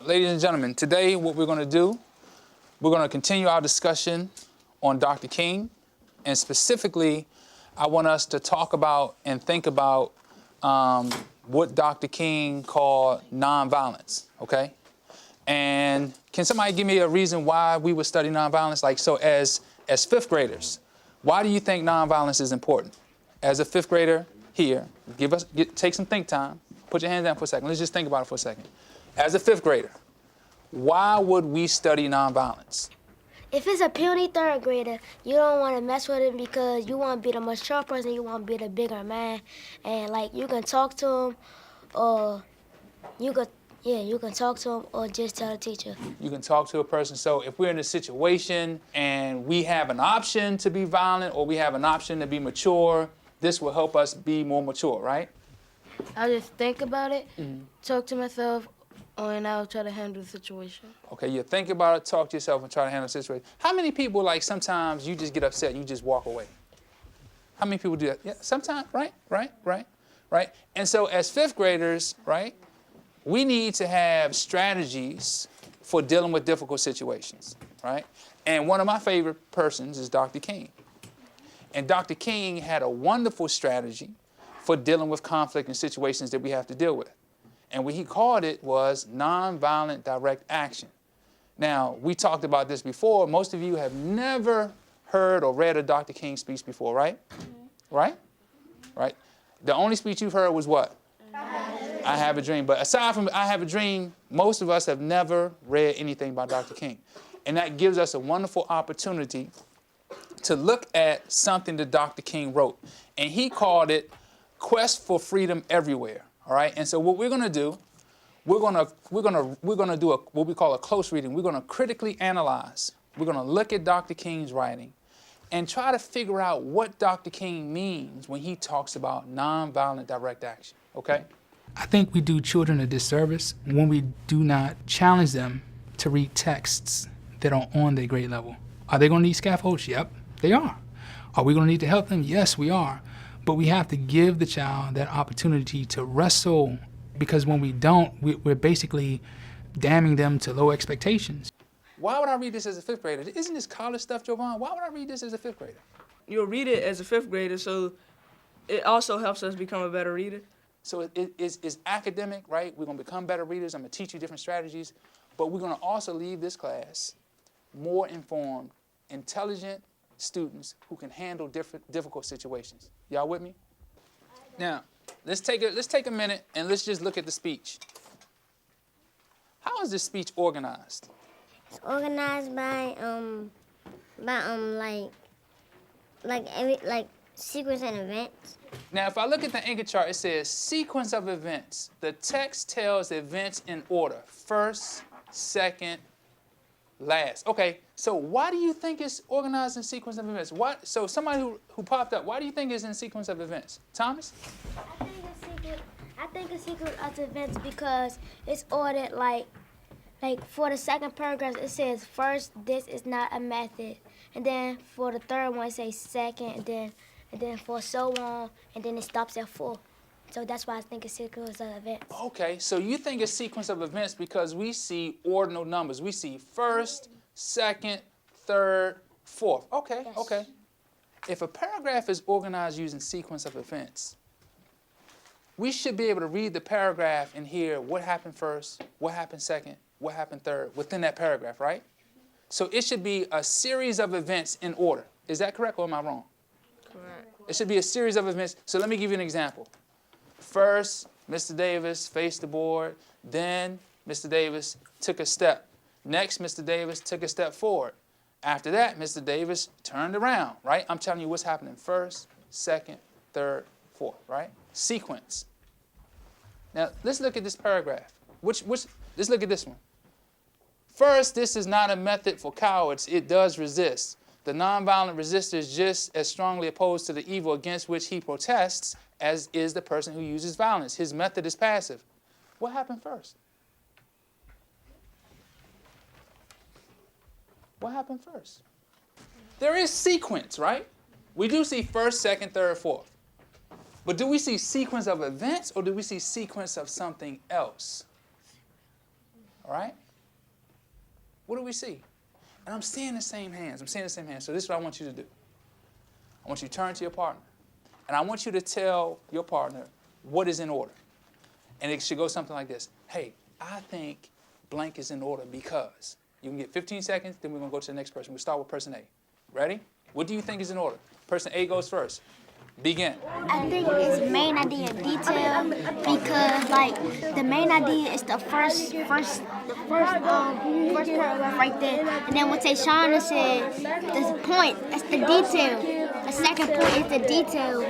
Ladies and gentlemen, today what we're going to do, we're going to continue our discussion on Dr. King, and specifically, I want us to talk about and think about what Dr. King called nonviolence, okay? And can somebody give me a reason why we would study nonviolence? Like, so as fifth-graders, why do you think nonviolence is important? As a fifth grader here, take some think time, put your hands down for a second, let's just think about it for a second. As a fifth grader, why would we study nonviolence? If it's a puny third grader, you don't want to mess with him because you want to be the mature person, you want to be the bigger man. And like you can talk to him or you can talk to him or just tell the teacher. You can talk to a person. So if we're in a situation and we have an option to be violent or we have an option to be mature, this will help us be more mature, right? I just think about it, talk to myself, and I'll try to handle the situation. Okay, you think about it, talk to yourself, and try to handle the situation. How many people, like, sometimes you just get upset and you just walk away? How many people do that? Yeah, sometimes, right? And so as fifth graders, right, we need to have strategies for dealing with difficult situations, right? And one of my favorite persons is Dr. King. And Dr. King had a wonderful strategy for dealing with conflict and situations that we have to deal with. And what he called it was nonviolent direct action. Now, we talked about this before. Most of you have never heard or read a Dr. King speech before, right? Right? The only speech you've heard was what? I Have a Dream. But aside from I Have a Dream, most of us have never read anything by Dr. King. And that gives us a wonderful opportunity to look at something that Dr. King wrote. And he called it Quest for Freedom Everywhere. All right, and so what we're going to do, we're going to do what we call a close reading. We're going to critically analyze. We're going to look at Dr. King's writing and try to figure out what Dr. King means when he talks about nonviolent direct action, okay? I think we do children a disservice when we do not challenge them to read texts that are on their grade level. Are they going to need scaffolds? Yep, they are. Are we going to need to help them? Yes, we are. But we have to give the child that opportunity to wrestle, because when we don't, we're basically damning them to low expectations. Why would I read this as a fifth grader? Isn't this college stuff, Jovan? Why would I read this as a fifth grader? You'll read it as a fifth grader, so it also helps us become a better reader. So it's academic, right? We're going to become better readers. I'm going to teach you different strategies. But we're going to also leave this class more informed, intelligent students who can handle difficult situations. Y'all with me? Now, let's take a minute and let's just look at the speech. How is this speech organized? It's organized by sequence and events. Now, if I look at the anchor chart, it says sequence of events. The text tells events in order: first, second, last. Okay, so why do you think it's organized in sequence of events? So somebody who popped up, why do you think it's in sequence of events? Thomas? I think it's sequence of events because it's ordered like for the second paragraph it says first, this is not a method. And then for the third one it says second, and then for so on, and then it stops at 4. So that's why I think it's sequence of events. Okay, so you think it's sequence of events because we see ordinal numbers. We see first, second, third, fourth. Okay, yes. Okay. If a paragraph is organized using sequence of events, we should be able to read the paragraph and hear what happened first, what happened second, what happened third within that paragraph, right? So it should be a series of events in order. Is that correct or am I wrong? Correct. It should be a series of events. So let me give you an example. First, Mr. Davis faced the board. Then, Mr. Davis took a step. Next, Mr. Davis took a step forward. After that, Mr. Davis turned around, right? I'm telling you what's happening first, second, third, fourth, right? Sequence. Now, let's look at this paragraph. Let's look at this one. First, this is not a method for cowards. It does resist. The nonviolent resistor is just as strongly opposed to the evil against which he protests as is the person who uses violence. His method is passive. What happened first? What happened first? There is sequence, right? We do see first, second, third, fourth. But do we see sequence of events or do we see sequence of something else? All right? What do we see? And I'm seeing the same hands. So this is what I want you to do. I want you to turn to your partner. And I want you to tell your partner what is in order. And it should go something like this. Hey, I think blank is in order because. You can get 15 seconds, then we're going to go to the next person. We'll start with person A. Ready? What do you think is in order? Person A goes first. Begin. I think it's main idea detail because like the main idea is the first paragraph right there, and then what Tayshana said, the point, that's the detail. The second point is the detail,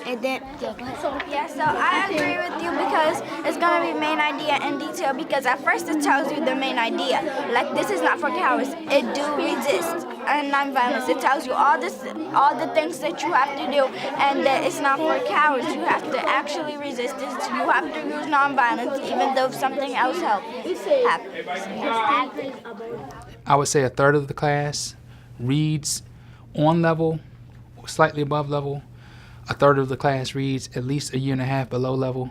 and then go ahead. Yeah, so I agree with you because it's gonna be main idea and detail because at first it tells you the main idea, like this is not for cowards. It do resist and nonviolence. It tells you all the things that you have to do, and that it's not for cowards. You have to actually resist this. You have to use nonviolence, even though something else happens. I would say a third of the class reads on level, slightly above level. A third of the class reads at least a year and a half below level.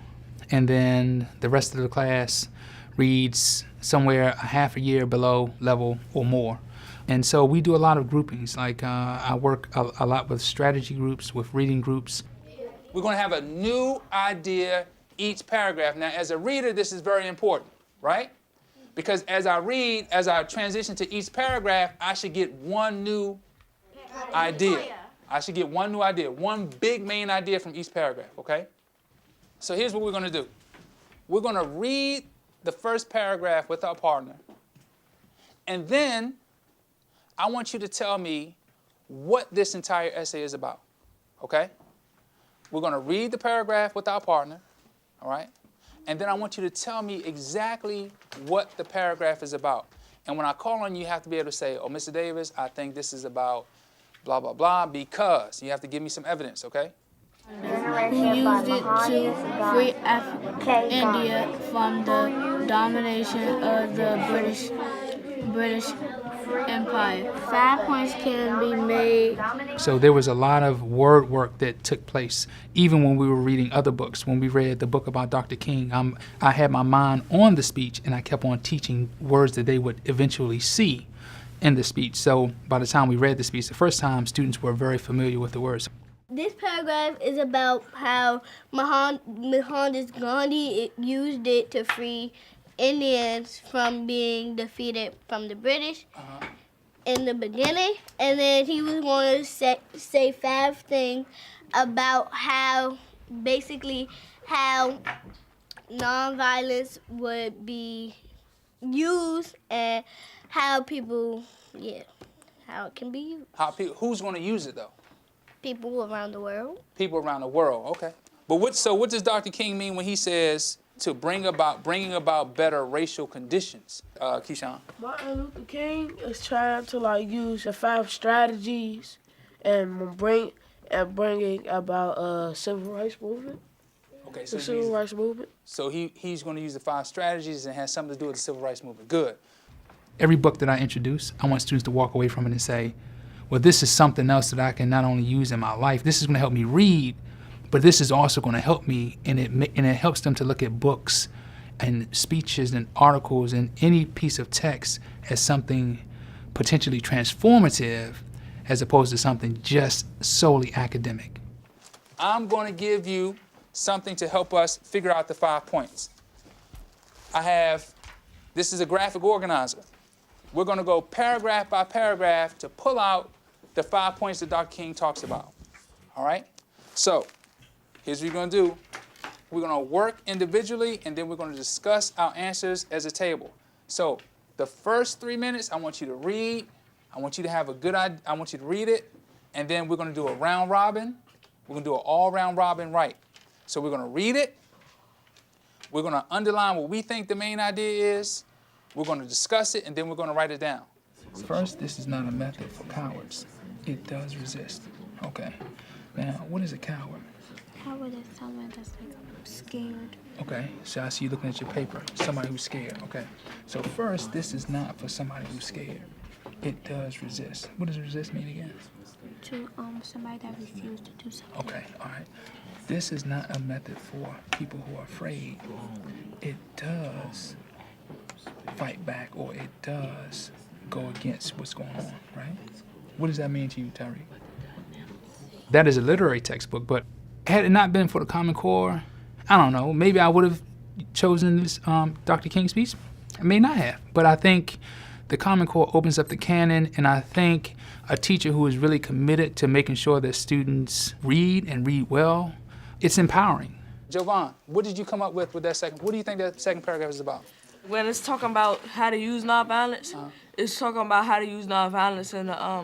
And then the rest of the class reads somewhere a half a year below level or more. And so we do a lot of groupings. Like I work a lot with strategy groups, with reading groups. We're going to have a new idea each paragraph. Now, as a reader, this is very important, right? Because as I read, as I transition to each paragraph, I should get one new idea. I should get one new idea, one big main idea from each paragraph, okay? So here's what we're going to do. We're going to read the first paragraph with our partner, and then I want you to tell me what this entire essay is about, okay? We're going to read the paragraph with our partner, all right? And then I want you to tell me exactly what the paragraph is about. And when I call on you, you have to be able to say, oh, Mr. Davis, I think this is about blah, blah, blah, because. You have to give me some evidence, okay? Who used it to free India from the domination of the British Empire. 5 points can be made. So there was a lot of word work that took place, even when we were reading other books. When we read the book about Dr. King, I had my mind on the speech, and I kept on teaching words that they would eventually see in the speech. So by the time we read the speech the first time, students were very familiar with the words. This paragraph is about how Mohandas Gandhi used it to free Indians from being defeated from the British in the beginning, and then he was going to say 5 things about how nonviolence would be used and how people, how it can be used. Who's going to use it though? People around the world. People around the world, okay. But what does Dr. King mean when he says to bringing about better racial conditions? Keyshawn? Martin Luther King is trying to use the 5 strategies and bringing about civil rights movement. Okay, so the civil rights movement. So he's going to use the 5 strategies and it has something to do with the civil rights movement. Good. Every book that I introduce, I want students to walk away from it and say, well, this is something else that I can not only use in my life. This is going to help me read, but this is also going to help me, and it helps them to look at books and speeches and articles and any piece of text as something potentially transformative as opposed to something just solely academic. I'm going to give you something to help us figure out the 5 points. This is a graphic organizer. We're going to go paragraph by paragraph to pull out the 5 points that Dr. King talks about. All right? So here's what we're going to do. We're going to work individually, and then we're going to discuss our answers as a table. So the first 3 minutes, I want you to read. I want you to have a good idea. I want you to read it, and then we're going to do a round robin. We're going to do an all round robin right. So we're going to read it. We're going to underline what we think the main idea is. We're going to discuss it, and then we're going to write it down. First, this is not a method for cowards. It does resist. Okay. Now, what is a coward? Coward is someone that's scared. Okay, so I see you looking at your paper. Somebody who's scared. Okay. So first, this is not for somebody who's scared. It does resist. What does resist mean again? To somebody that refused to do something. Okay, all right. This is not a method for people who are afraid. It does fight back or it does go against what's going on, right? What does that mean to you, Tyreek? That is a literary textbook, but had it not been for the Common Core, I don't know, maybe I would have chosen this Dr. King speech. I may not have, but I think the Common Core opens up the canon, and I think a teacher who is really committed to making sure that students read and read well, it's empowering. Jovan, what did you come up with that second? What do you think that second paragraph is about? When it's talking about how to use nonviolence, it's talking about how to use nonviolence in a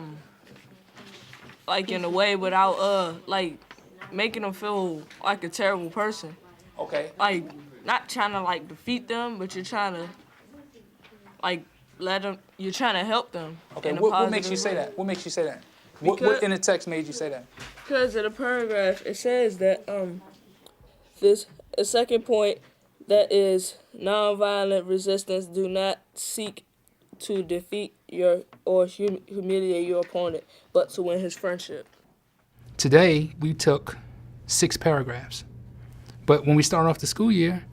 like in a way without like making them feel like a terrible person. Okay. Like not trying to like defeat them, but you're trying to like you're trying to help them. Okay. What makes you say that? What makes you say that? What in the text made you say that? Because in the paragraph it says that this a second point that is nonviolent resistance do not seek to defeat or humiliate your opponent, but to win his friendship. Today we took 6 paragraphs, but when we started off the school year,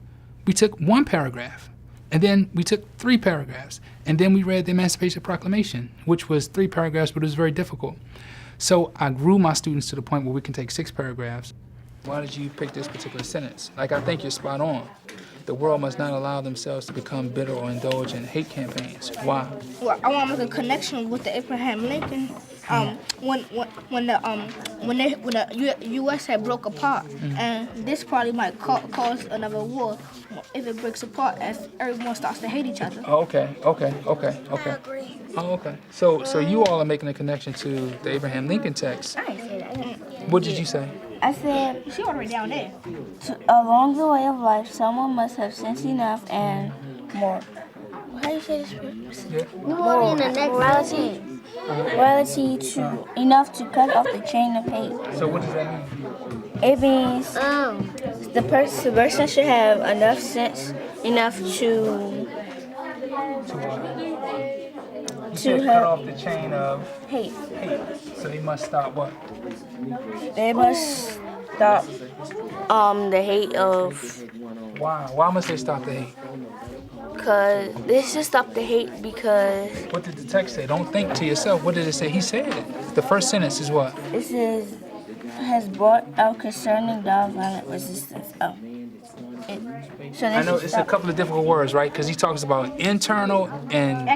we took 1 paragraph, and then we took 3 paragraphs, and then we read the Emancipation Proclamation, which was 3 paragraphs, but it was very difficult. So I grew my students to the point where we can take 6 paragraphs. Why did you pick this particular sentence? Like, I think you're spot on. The world must not allow themselves to become bitter or indulge in hate campaigns. Why? Well, I want to make a connection with the Abraham Lincoln. When the U.S. had broke apart, and this probably might cause another war if it breaks apart as everyone starts to hate each other. Oh, okay. I agree. Oh, okay. So you all are making a connection to the Abraham Lincoln text. I didn't say that. What did you say? I said, She already down there. along the way of life, someone must have sense enough and more. How do you say this? Yeah. Morality to enough to cut off the chain of hate. So what does that mean? It means the person should have enough sense enough to You said cut off the chain of hate. hate. So they must stop what? They must stop the hate of. Why? Why must they stop the hate? Cause they should stop the hate because What did the text say? Don't think to yourself. What did it say? He said it. The first sentence is what? it says has brought out concerning nonviolent resistance. So I know it's a couple of difficult words, right? Because he talks about internal and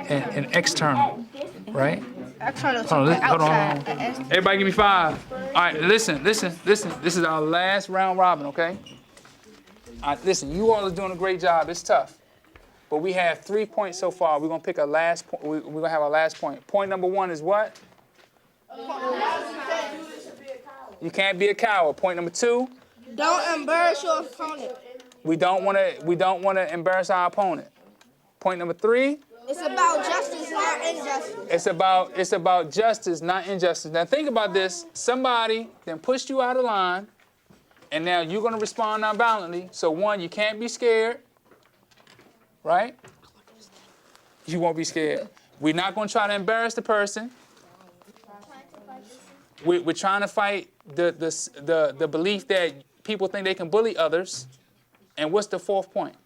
external, right? External Hold on, hold on. outside. Everybody give me 5. All right, listen. This is our last round robin, okay? Listen, you all are doing a great job. It's tough. But we have 3 points so far. We're going to pick a last point. We're going to have our last point. Point number 1 is what? You can't be a coward. Point number 2? Don't embarrass your opponent. We don't want to embarrass our opponent. Point number 3? It's about justice, not injustice. It's about justice, not injustice. Now think about this. Somebody then pushed you out of line, and now you're going to respond nonviolently. So 1, you can't be scared, right? You won't be scared. We're not going to try to embarrass the person. We're trying to fight the belief that people think they can bully others. And what's the 4th point?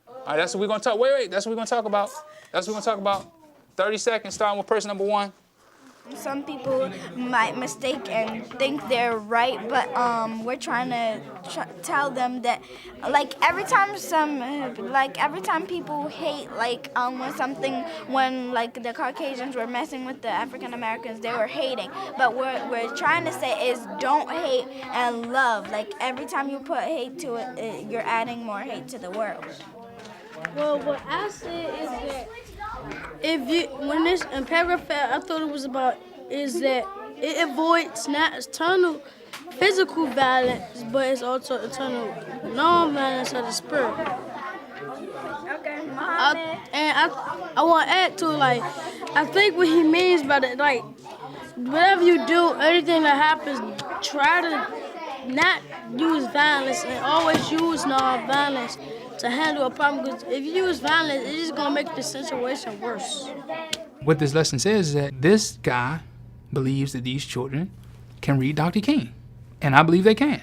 All right, that's what we're going to talk. Wait. That's what we're going to talk about. That's what we're going to talk about. 30 seconds, starting with person number 1. Some people might mistake and think they're right, but we're trying to tell them that, like every time people hate, when the Caucasians were messing with the African Americans, they were hating. But we're trying to say is don't hate and love. Like every time you put hate to it, you're adding more hate to the world. Well, what I said is that when this in paragraph I thought it was about is that it avoids not external physical violence, but it's also internal non-violence of the spirit. Okay, I want to add to I think what he means by that, whatever you do, anything that happens, try to not use violence and always use non-violence to handle a problem, because if you use violence, it's just going to make the situation worse. What this lesson says is that this guy believes that these children can read Dr. King. And I believe they can.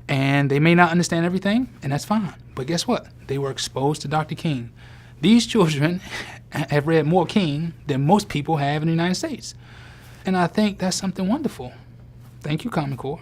And they may not understand everything, and that's fine. But guess what? They were exposed to Dr. King. these children have read more King than most people have in the United States. And I think that's something wonderful. Thank you, Common Core.